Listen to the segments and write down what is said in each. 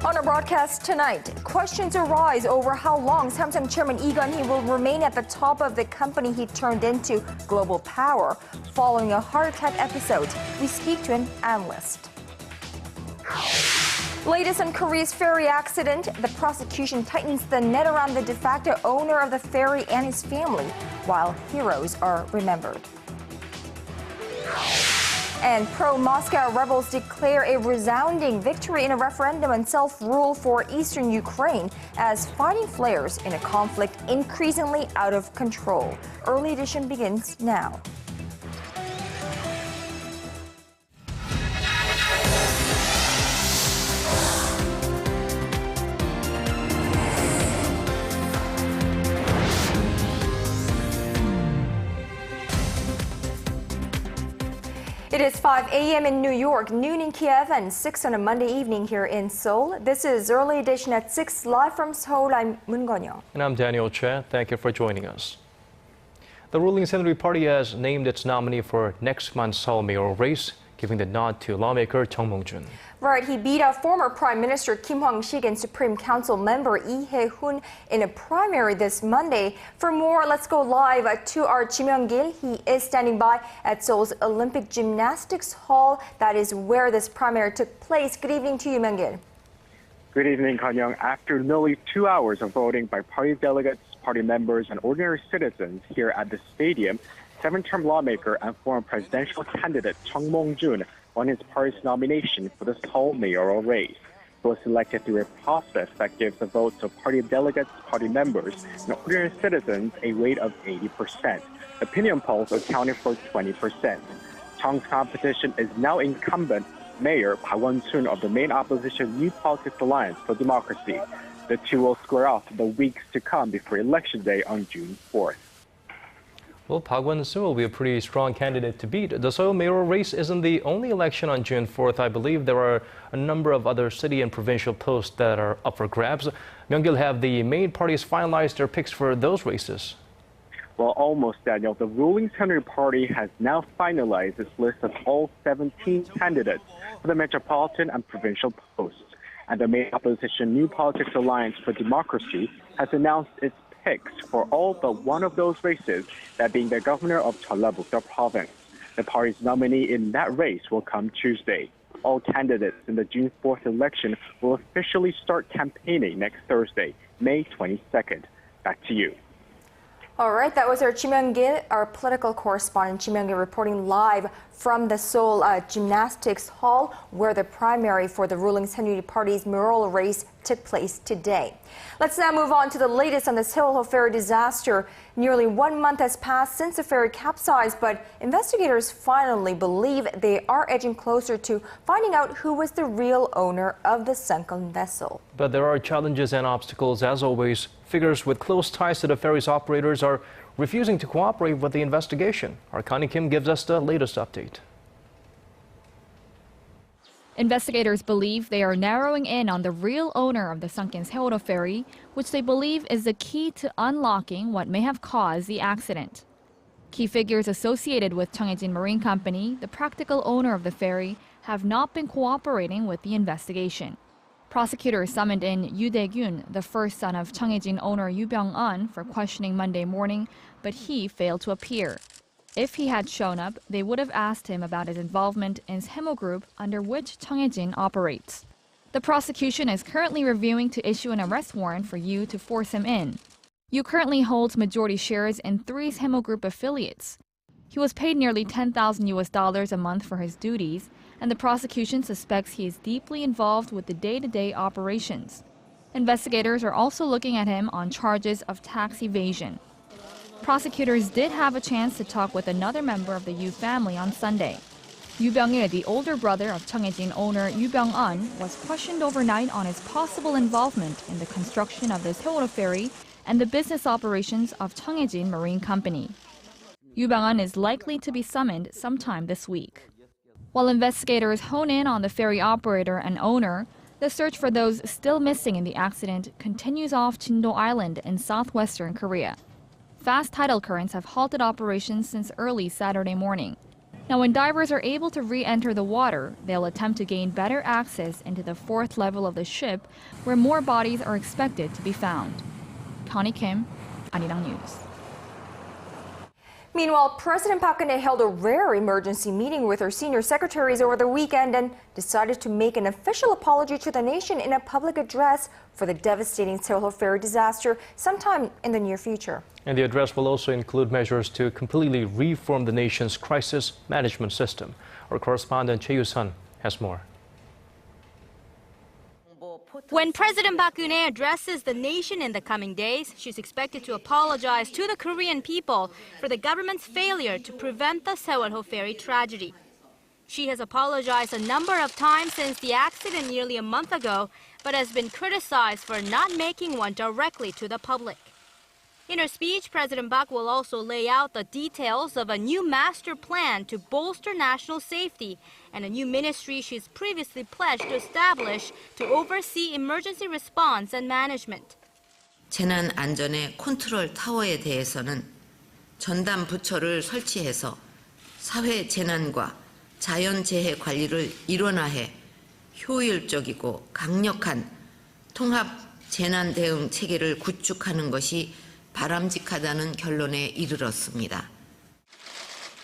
On our broadcast tonight, questions arise over how long Samsung Chairman Lee Kun-hee will remain at the top of the company he turned into global power. Following a heart attack episode, we speak to an analyst. Latest on Korea's ferry accident, the prosecution tightens the net around the de facto owner of the ferry and his family, while heroes are remembered. And pro-Moscow rebels declare a resounding victory in a referendum on self-rule for eastern Ukraine as fighting flares in a conflict increasingly out of control. Early edition begins now. It is 5 a.m. in New York, noon in Kiev, and 6 on a Monday evening here in Seoul. This is Early Edition at 6, live from Seoul. I'm Moon Gon-young. And I'm Daniel Che. Thank you for joining us. The ruling Century Party has named its nominee for next month's Seoul mayoral race, giving the nod to lawmaker Chung Mong-jun. Right, he beat out former Prime Minister Kim Hwang-sik and Supreme Council member Lee Hae-hun in a primary this Monday. For more, let's go live to our Ji Myung-gil. He is standing by at Seoul's Olympic Gymnastics Hall. That is where this primary took place. Good evening to you, Myung-gil. Good evening, Kan-young. After nearly 2 hours of voting by party delegates, party members, and ordinary citizens here at the stadium, seven-term lawmaker and former presidential candidate Chung Mong-jun won his party's nomination for the Seoul mayoral race. He was selected through a process that gives the votes of party delegates, party members, and ordinary citizens a weight of 80%. Opinion polls accounted for 20%. Chung's competition is now incumbent Mayor Park Won-soon of the main opposition New Politics Alliance for Democracy. The two will square off the weeks to come before Election Day on June 4th. Well, Park Won-soon will be a pretty strong candidate to beat. The Seoul mayoral race isn't the only election on June 4th. I believe there are a number of other city and provincial posts that are up for grabs. Myung-gil, have the main parties finalized their picks for those races? Well, almost, Daniel. The ruling Century Party has now finalized its list of all 17 candidates for the metropolitan and provincial posts. And the main opposition New Politics Alliance for Democracy has announced its picks for all but one of those races, that being the governor of Jeollabuk-do province. The party's nominee in that race will come Tuesday. All candidates in the June 4th election will officially start campaigning next Thursday, May 22nd. Back to you. All right, that was our Ji Myung-gil, our political correspondent Ji Myung-gil, reporting live from the Seoul Gymnastics Hall, where the primary for the ruling Century Party's mayoral race took place today. Let's now move on to the latest on the Seoul ferry disaster. Nearly 1 month has passed since the ferry capsized, but investigators finally believe they are edging closer to finding out who was the real owner of the sunken vessel. But there are challenges and obstacles, as always. Figures with close ties to the ferry's operators are refusing to cooperate with the investigation. Our Connie Kim gives us the latest update. Investigators believe they are narrowing in on the real owner of the sunken Seoul ferry, which they believe is the key to unlocking what may have caused the accident. Key figures associated with Cheongjin Marine Company, the practical owner of the ferry, have not been cooperating with the investigation. Prosecutors summoned in Yoo Dae-gyun, the first son of Cheongjin owner Yoo Byung-an, for questioning Monday morning, but he failed to appear. If he had shown up, they would have asked him about his involvement in Semo Group, under which Cheongjin operates. The prosecution is currently reviewing to issue an arrest warrant for Yoo to force him in. Yoo currently holds majority shares in 3 Semo Group affiliates. He was paid nearly $10,000 a month for his duties, and the prosecution suspects he is deeply involved with the day-to-day operations. Investigators are also looking at him on charges of tax evasion. Prosecutors did have a chance to talk with another member of the Yoo family on Sunday. Yoo Byung-il, the older brother of Cheongjin owner Yoo Byung-an, was questioned overnight on his possible involvement in the construction of the Seoul ferry and the business operations of Cheongjin Marine Company. Yoo Byung-an is likely to be summoned sometime this week. While investigators hone in on the ferry operator and owner, the search for those still missing in the accident continues off Jindo Island in southwestern Korea. Fast tidal currents have halted operations since early Saturday morning. Now, when divers are able to re-enter the water, they'll attempt to gain better access into the 4th level of the ship, where more bodies are expected to be found. Connie Kim, Arirang News. Meanwhile, President Park Geun-hye held a rare emergency meeting with her senior secretaries over the weekend and decided to make an official apology to the nation in a public address for the devastating Seoul ferry disaster sometime in the near future. And the address will also include measures to completely reform the nation's crisis management system. Our correspondent Choi Yoo-sun has more. When President Park Geun-hye addresses the nation in the coming days, she's expected to apologize to the Korean people for the government's failure to prevent the Seoul ferry tragedy. She has apologized a number of times since the accident nearly a month ago, but has been criticized for not making one directly to the public. In her speech, President Park will also lay out the details of a new master plan to bolster national safety and a new ministry she's previously pledged to establish to oversee emergency response and management. 재난 안전의 컨트롤 타워에 대해서는 전담 부처를 설치해서 사회 재난과 자연 재해 관리를 일원화해 효율적이고 강력한 통합 재난 대응 체계를 구축하는 것이 바람직하다는 결론에 이르렀습니다.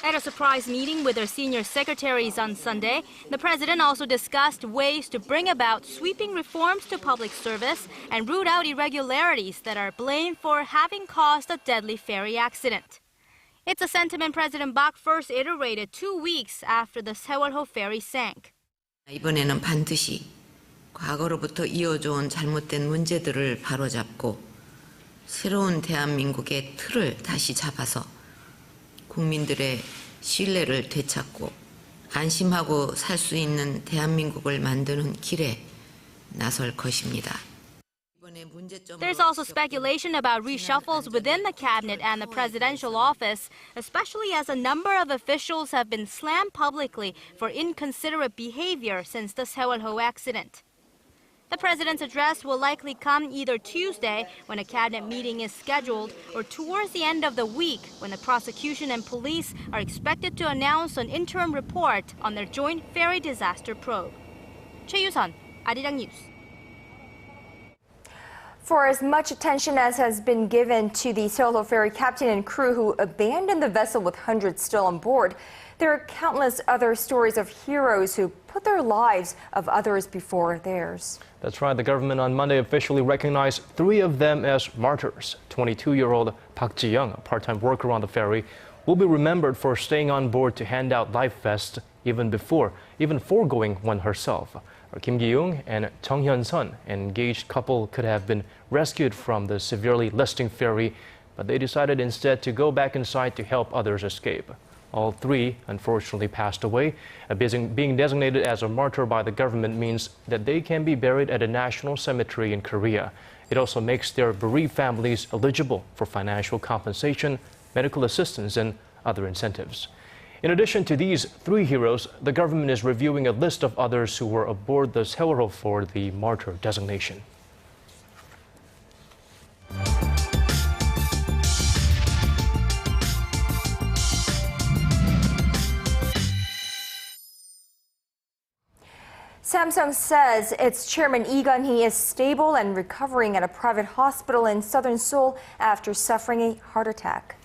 At a surprise meeting with her senior secretaries on Sunday, the president also discussed ways to bring about sweeping reforms to public service and root out irregularities that are blamed for having caused a deadly ferry accident. It's a sentiment President Park first iterated 2 weeks after the Seoul ferry sank. 이번에는 반드시 과거로부터 이어져 온 잘못된 문제들을 바로잡고 새로운 대한민국의 틀을 다시 잡아서 국민들의 신뢰를 되찾고 안심하고 살 수 있는 대한민국을 만드는 길에 나설 것입니다. There's also speculation about reshuffles within the cabinet and the presidential office, especially as a number of officials have been slammed publicly for inconsiderate behavior since the Seoul accident. The president's address will likely come either Tuesday, when a cabinet meeting is scheduled, or towards the end of the week, when the prosecution and police are expected to announce an interim report on their joint ferry disaster probe. Choi Yoo-sun, Arirang News. For as much attention as has been given to the Seoul ferry captain and crew who abandoned the vessel with hundreds still on board, there are countless other stories of heroes who put their lives of others before theirs. That's right. The government on Monday officially recognized 3 of them as martyrs. 22-year-old Park Ji-young, a part-time worker on the ferry, will be remembered for staying on board to hand out life vests even foregoing one herself. Kim Gi-young and Chung Hyun-sun, an engaged couple, could have been rescued from the severely listing ferry, but they decided instead to go back inside to help others escape. All 3 unfortunately passed away. Being designated as a martyr by the government means that they can be buried at a national cemetery in Korea. It also makes their bereaved families eligible for financial compensation, medical assistance, and other incentives. In addition to these 3 heroes, the government is reviewing a list of others who were aboard the Seoul for the martyr designation. Samsung says its chairman Lee Kun-hee is stable and recovering at a private hospital in southern Seoul after suffering a heart attack.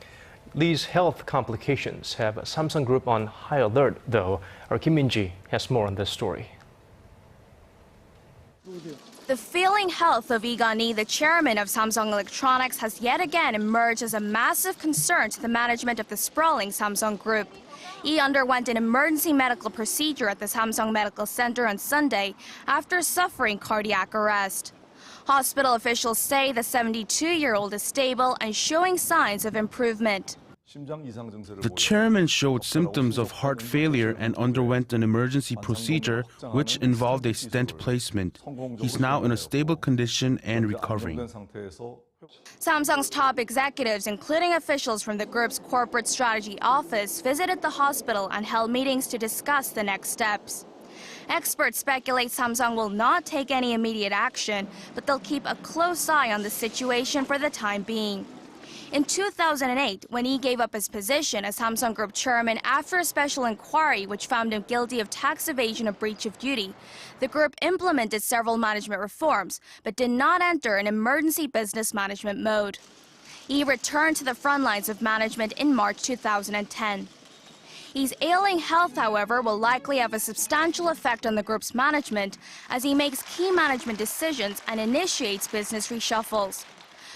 Lee's health complications have Samsung Group on high alert, though. Our Kim Min-ji has more on this story. The failing health of Lee Kun-hee, the chairman of Samsung Electronics, has yet again emerged as a massive concern to the management of the sprawling Samsung Group. Lee underwent an emergency medical procedure at the Samsung Medical Center on Sunday after suffering cardiac arrest. Hospital officials say the 72-year-old is stable and showing signs of improvement. The chairman showed symptoms of heart failure and underwent an emergency procedure which involved a stent placement. He's now in a stable condition and recovering. Samsung's top executives, including officials from the group's corporate strategy office, visited the hospital and held meetings to discuss the next steps. Experts speculate Samsung will not take any immediate action, but they'll keep a close eye on the situation for the time being. In 2008, when he gave up his position as Samsung Group chairman after a special inquiry which found him guilty of tax evasion and breach of duty, the group implemented several management reforms but did not enter an emergency business management mode. He returned to the front lines of management in March 2010. His ailing health, however, will likely have a substantial effect on the group's management as he makes key management decisions and initiates business reshuffles.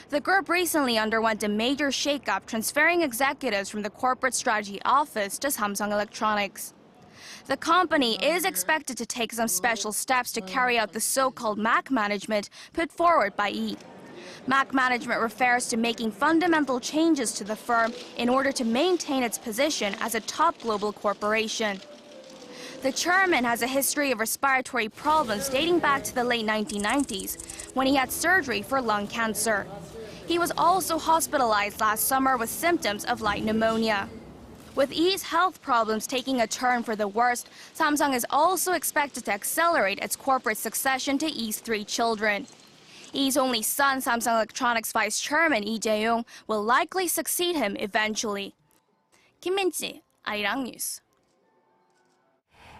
The group recently underwent a major shakeup, transferring executives from the corporate strategy office to Samsung Electronics. The company is expected to take some special steps to carry out the so-called MAC management put forward by Lee. MAC management refers to making fundamental changes to the firm in order to maintain its position as a top global corporation. The chairman has a history of respiratory problems dating back to the late 1990s, when he had surgery for lung cancer. He was also hospitalized last summer with symptoms of light pneumonia. With Lee's health problems taking a turn for the worst, Samsung is also expected to accelerate its corporate succession to Lee's 3 children. Lee's only son, Samsung Electronics Vice Chairman Lee Jae-yong, will likely succeed him eventually. Kim Min-ji, Arirang News.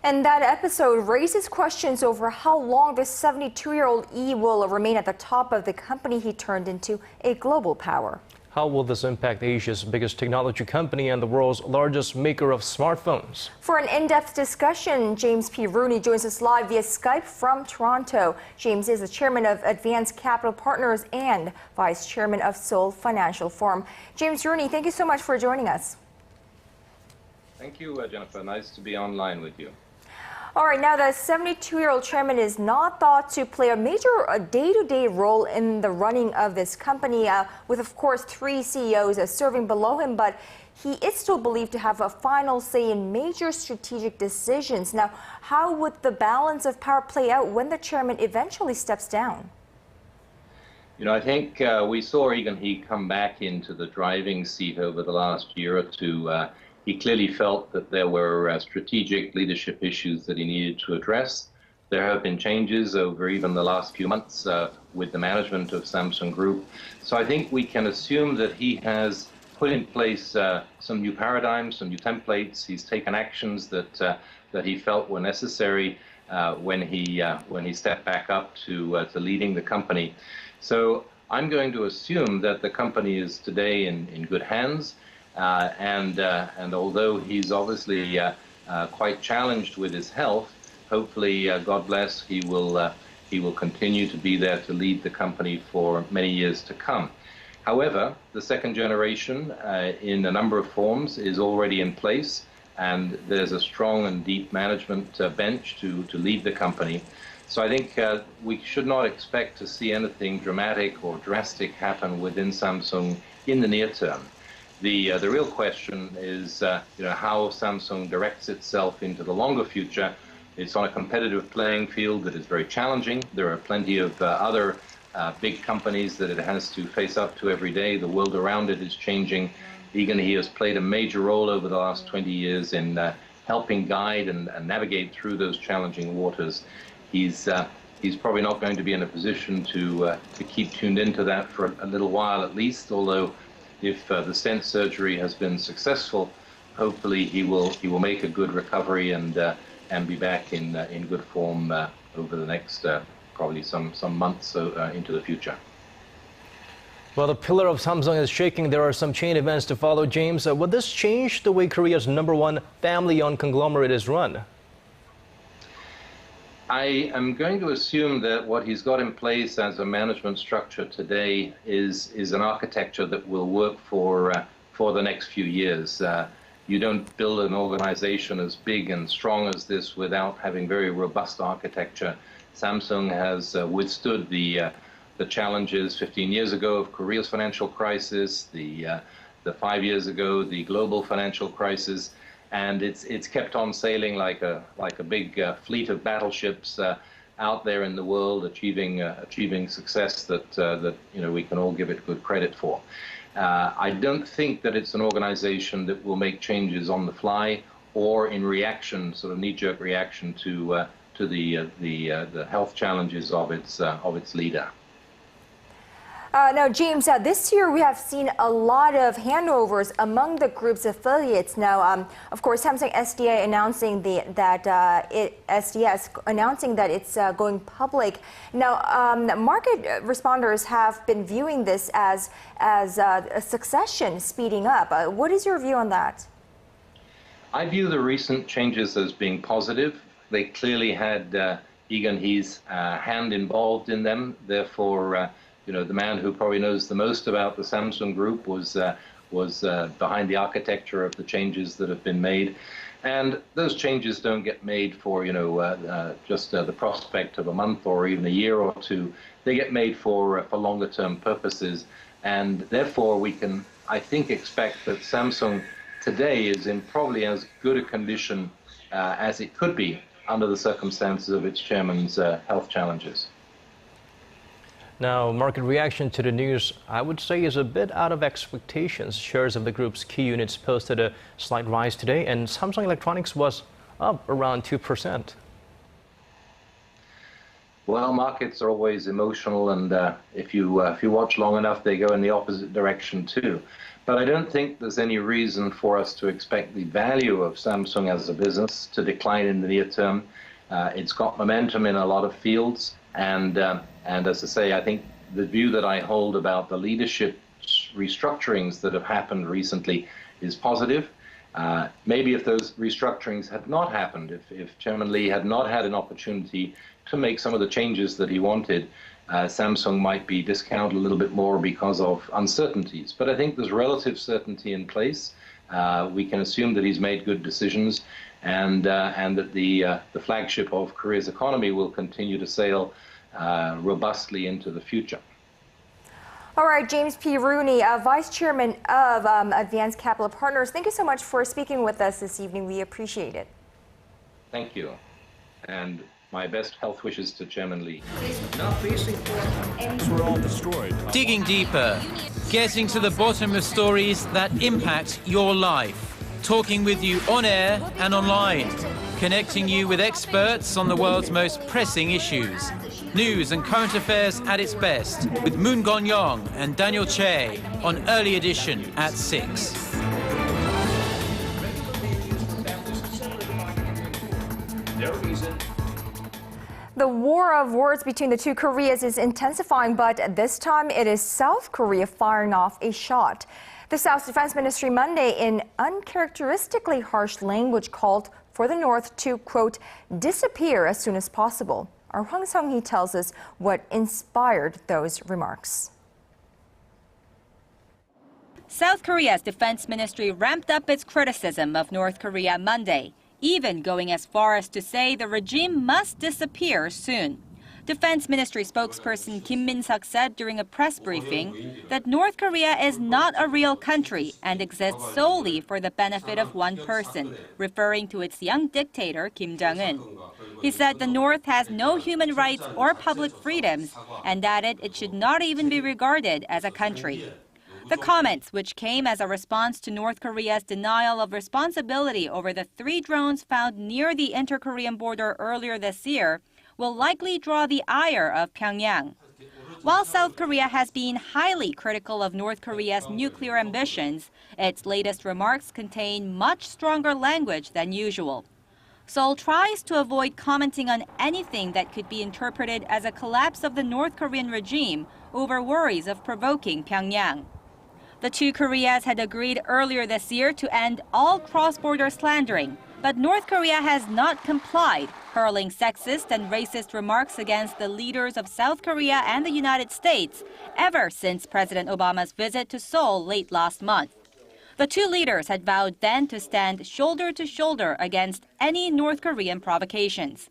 And that episode raises questions over how long this 72-year-old Lee will remain at the top of the company he turned into a global power. How will this impact Asia's biggest technology company and the world's largest maker of smartphones? For an in-depth discussion, James P. Rooney joins us live via Skype from Toronto. James is the chairman of Advanced Capital Partners and vice chairman of Seoul Financial Forum. James Rooney, thank you so much for joining us. Thank you, Jennifer. Nice to be online with you. All right, now the 72-year-old chairman is not thought to play a major day-to-day role in the running of this company, with, of course, 3 CEOs serving below him, but he is still believed to have a final say in major strategic decisions. Now, how would the balance of power play out when the chairman eventually steps down? You know, I think we saw Lee Kun-hee come back into the driving seat over the last year or two. He clearly felt that there were strategic leadership issues that he needed to address. There have been changes over even the last few months with the management of Samsung Group. So I think we can assume that he has put in place some new paradigms, some new templates. He's taken actions that he felt were necessary when he stepped back up to leading the company. So I'm going to assume that the company is today in good hands. And although he's obviously quite challenged with his health, hopefully, God bless, he will continue to be there to lead the company for many years to come. However, the second generation, in a number of forms, is already in place, and there's a strong and deep management bench to lead the company. So I think we should not expect to see anything dramatic or drastic happen within Samsung in the near term. The real question is how Samsung directs itself into the longer future. It's on a competitive playing field that is very challenging. There are plenty of other big companies that it has to face up to every day. The world around it is changing. Lee Kun-hee has played a major role over the last 20 years in helping guide and navigate through those challenging waters. He's probably not going to be in a position to keep tuned into that for a little while at least, although if the stent surgery has been successful, hopefully he will make a good recovery and be back in good form over the next probably some months into the future. Well, the pillar of Samsung is shaking. There are some chain events to follow. James, would this change the way Korea's #1 family-owned conglomerate is run? I am going to assume that what he's got in place as a management structure today is an architecture that will work for the next few years. You don't build an organization as big and strong as this without having very robust architecture. Samsung has withstood the challenges 15 years ago of Korea's financial crisis, the 5 years ago, the global financial crisis. And it's kept on sailing like a big fleet of battleships out there in the world, achieving success that we can all give it good credit for. I don't think that it's an organization that will make changes on the fly or in reaction, sort of knee-jerk reaction to the health challenges of its leader. Now, James, this year we have seen a lot of handovers among the group's affiliates. Now, of course, Samsung SDS announcing that it's going public. Now, market responders have been viewing this as a succession speeding up. What is your view on that? I view the recent changes as being positive. They clearly had Lee Kun-hee's hand involved in them. Therefore, the man who probably knows the most about the Samsung Group was behind the architecture of the changes that have been made. And those changes don't get made for, just the prospect of a month or even a year or two. They get made for longer-term purposes. And therefore, we can, I think, expect that Samsung today is in probably as good a condition as it could be under the circumstances of its chairman's health challenges. Now, market reaction to the news, I would say, is a bit out of expectations. Shares of the group's key units posted a slight rise today, and Samsung Electronics was up around 2%. Well, markets are always emotional, and if you watch long enough, they go in the opposite direction too. But I don't think there's any reason for us to expect the value of Samsung as a business to decline in the near term. It's got momentum in a lot of fields, and as I say, I think the view that I hold about the leadership restructurings that have happened recently is positive. Maybe if those restructurings had not happened, if Chairman Lee had not had an opportunity to make some of the changes that he wanted, Samsung might be discounted a little bit more because of uncertainties. But I think there's relative certainty in place. We can assume that he's made good decisions, and that the flagship of Korea's economy will continue to sail robustly into the future. All right, James P. Rooney, Vice Chairman of Advanced Capital Partners, thank you so much for speaking with us this evening. We appreciate it. Thank you. And my best health wishes to Chairman Lee. Were all destroyed. Digging deeper, getting to the bottom of stories that impact your life. Talking with you on air and online. Connecting you with experts on the world's most pressing issues. News and current affairs at its best with Moon Gon-young and Daniel Che on Early Edition at 6. The war of words between the two Koreas is intensifying, but this time it is South Korea firing off a shot. The South's Defense Ministry Monday, in uncharacteristically harsh language, called for the North to, quote, disappear as soon as possible. Our Hwang Sung-hee tells us what inspired those remarks. South Korea's defense ministry ramped up its criticism of North Korea Monday, even going as far as to say the regime must disappear soon. Defense Ministry spokesperson Kim Min-seok said during a press briefing that North Korea is not a real country and exists solely for the benefit of one person, referring to its young dictator Kim Jong-un. He said the North has no human rights or public freedoms and added it should not even be regarded as a country. The comments, which came as a response to North Korea's denial of responsibility over the 3 drones found near the inter-Korean border earlier this year, will likely draw the ire of Pyongyang. While South Korea has been highly critical of North Korea's nuclear ambitions, its latest remarks contain much stronger language than usual. Seoul tries to avoid commenting on anything that could be interpreted as a collapse of the North Korean regime over worries of provoking Pyongyang. The two Koreas had agreed earlier this year to end all cross-border slandering, but North Korea has not complied, hurling sexist and racist remarks against the leaders of South Korea and the United States ever since President Obama's visit to Seoul late last month. The two leaders had vowed then to stand shoulder to shoulder against any North Korean provocations.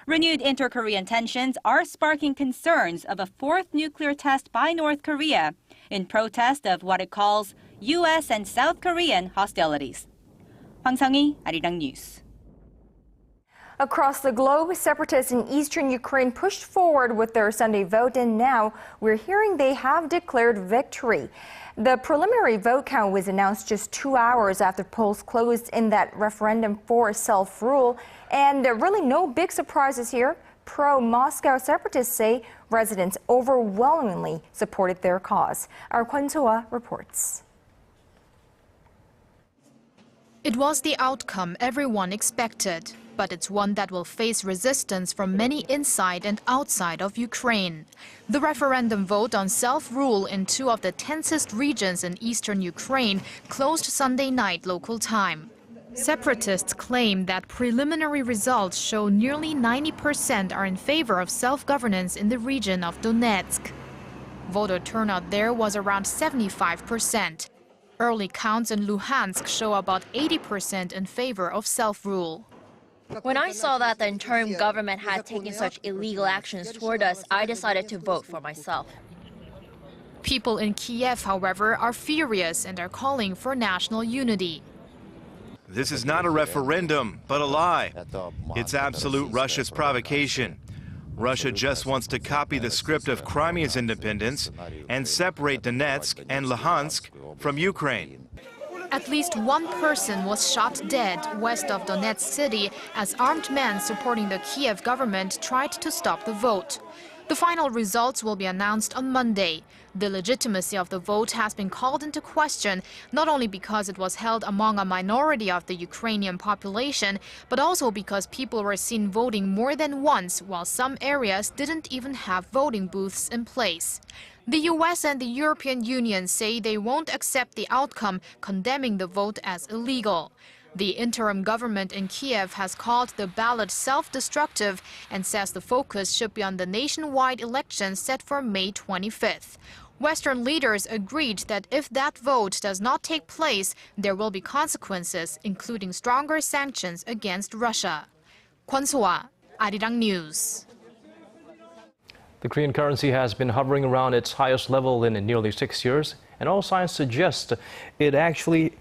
Renewed inter-Korean tensions are sparking concerns of a 4th nuclear test by North Korea in protest of what it calls U.S. and South Korean hostilities. Hwang Sung-hee, Arirang News. Across the globe, separatists in eastern Ukraine pushed forward with their Sunday vote, and now we're hearing they have declared victory. The preliminary vote count was announced just 2 hours after polls closed in that referendum for self-rule, and really no big surprises here. pro-Moscow separatists say residents overwhelmingly supported their cause. Our Kwon So-ah reports. It was the outcome everyone expected, but it's one that will face resistance from many inside and outside of Ukraine. The referendum vote on self-rule in two of the tensest regions in eastern Ukraine closed Sunday night local time. Separatists claim that preliminary results show nearly 90% are in favor of self-governance in the region of Donetsk. Voter turnout there was around 75%. Early counts in Luhansk show about 80% in favor of self-rule. When I saw that the interim government had taken such illegal actions toward us, I decided to vote for myself. People in Kiev, however, are furious and are calling for national unity. This is not a referendum, but a lie. It's absolute Russia's provocation. Russia just wants to copy the script of Crimea's independence and separate Donetsk and Luhansk from Ukraine. At least one person was shot dead west of Donetsk city as armed men supporting the Kiev government tried to stop the vote. The final results will be announced on Monday. The legitimacy of the vote has been called into question, not only because it was held among a minority of the Ukrainian population, but also because people were seen voting more than once, while some areas didn't even have voting booths in place. The US and the European Union say they won't accept the outcome, condemning the vote as illegal. The interim government in Kiev has called the ballot self-destructive and says the focus should be on the nationwide election set for May 25th. Western leaders agreed that if that vote does not take place, there will be consequences, including stronger sanctions against Russia. Kwon So-ah, Arirang News. The Korean currency has been hovering around its highest level in nearly 6 years, and all signs suggest it actually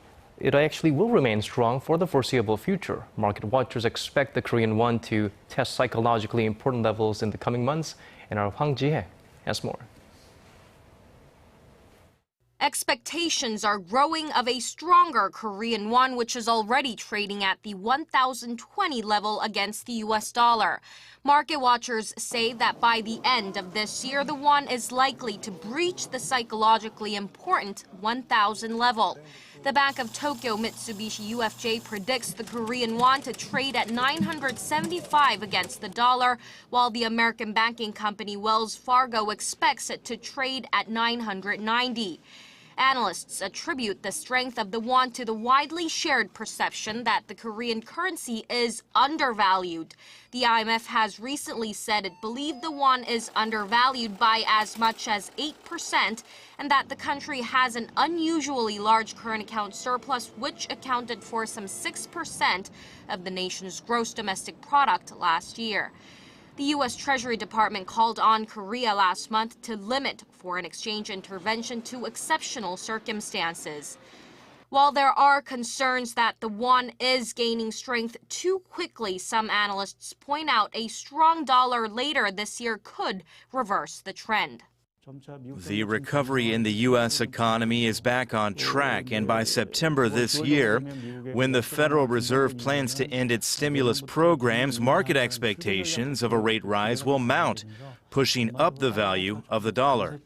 will remain strong for the foreseeable future. Market watchers expect the Korean won to test psychologically important levels in the coming months, and our Hwang Ji-hye has more. Expectations are growing of a stronger Korean won, which is already trading at the 1,020 level against the US dollar. Market watchers say that by the end of this year, the won is likely to breach the psychologically important 1,000 level. The Bank of Tokyo Mitsubishi UFJ predicts the Korean won to trade at 975 against the dollar, while the American banking company Wells Fargo expects it to trade at 990. Analysts attribute the strength of the won to the widely shared perception that the Korean currency is undervalued. The IMF has recently said it believed the won is undervalued by as much as 8% and that the country has an unusually large current account surplus, which accounted for some 6% of the nation's gross domestic product last year. The U.S. Treasury Department called on Korea last month to limit foreign exchange intervention to exceptional circumstances. While there are concerns that the won is gaining strength too quickly, some analysts point out a strong dollar later this year could reverse the trend. The recovery in the U.S. economy is back on track, and by September this year, when the Federal Reserve plans to end its stimulus programs, market expectations of a rate rise will mount, pushing up the value of the dollar.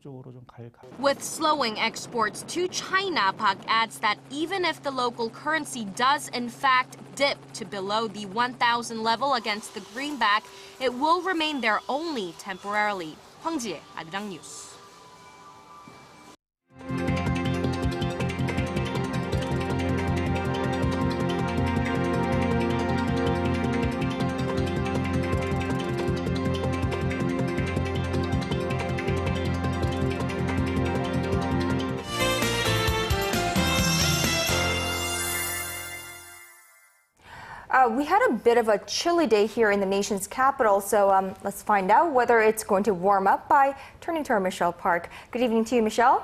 With slowing exports to China, Pak adds that even if the local currency does in fact dip to below the 1,000 level against the greenback, it will remain there only temporarily. Hwang Ji-hye, Arirang News. We had a bit of a chilly day here in the nation's capital, so let's find out whether it's going to warm up by turning to our Michelle Park. Good evening to you, Michelle.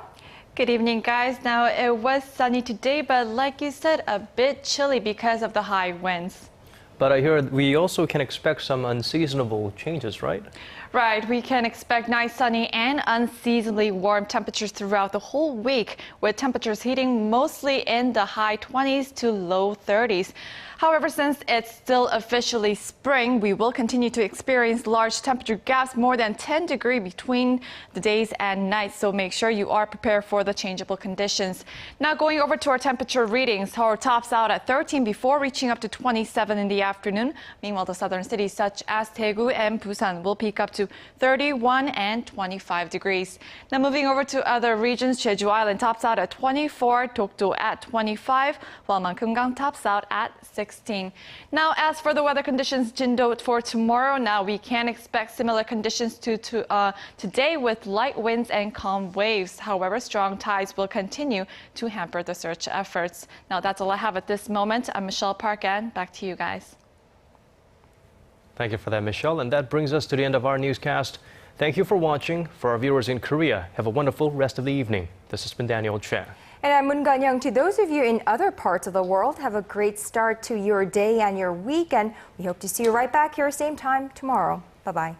Good evening, guys. Now, it was sunny today, but like you said, a bit chilly because of the high winds. But I hear we also can expect some unseasonable changes, right? Right, we can expect nice sunny and unseasonably warm temperatures throughout the whole week, with temperatures heating mostly in the high 20s to low 30s. However, since it's still officially spring, we will continue to experience large temperature gaps more than 10 degrees between the days and nights, so make sure you are prepared for the changeable conditions. Now going over to our temperature readings, Seoul tops out at 13 before reaching up to 27 in the afternoon. Meanwhile, the southern cities such as Daegu and Busan will peak up to 31 and 25 degrees. Now moving over to other regions, Jeju Island tops out at 24, Dokdo at 25, while Mankumgang tops out at 16. Now, as for the weather conditions, Jindo, for tomorrow, now we can expect similar conditions to today with light winds and calm waves. However, strong tides will continue to hamper the search efforts. Now, that's all I have at this moment. I'm Michelle Park, and back to you guys. Thank you for that, Michelle. And that brings us to the end of our newscast. Thank you for watching. For our viewers in Korea, have a wonderful rest of the evening. This has been Daniel Che. And I'm Moon Gan-young. To those of you in other parts of the world, have a great start to your day and your weekend. We hope to see you right back here same time tomorrow. Bye-bye.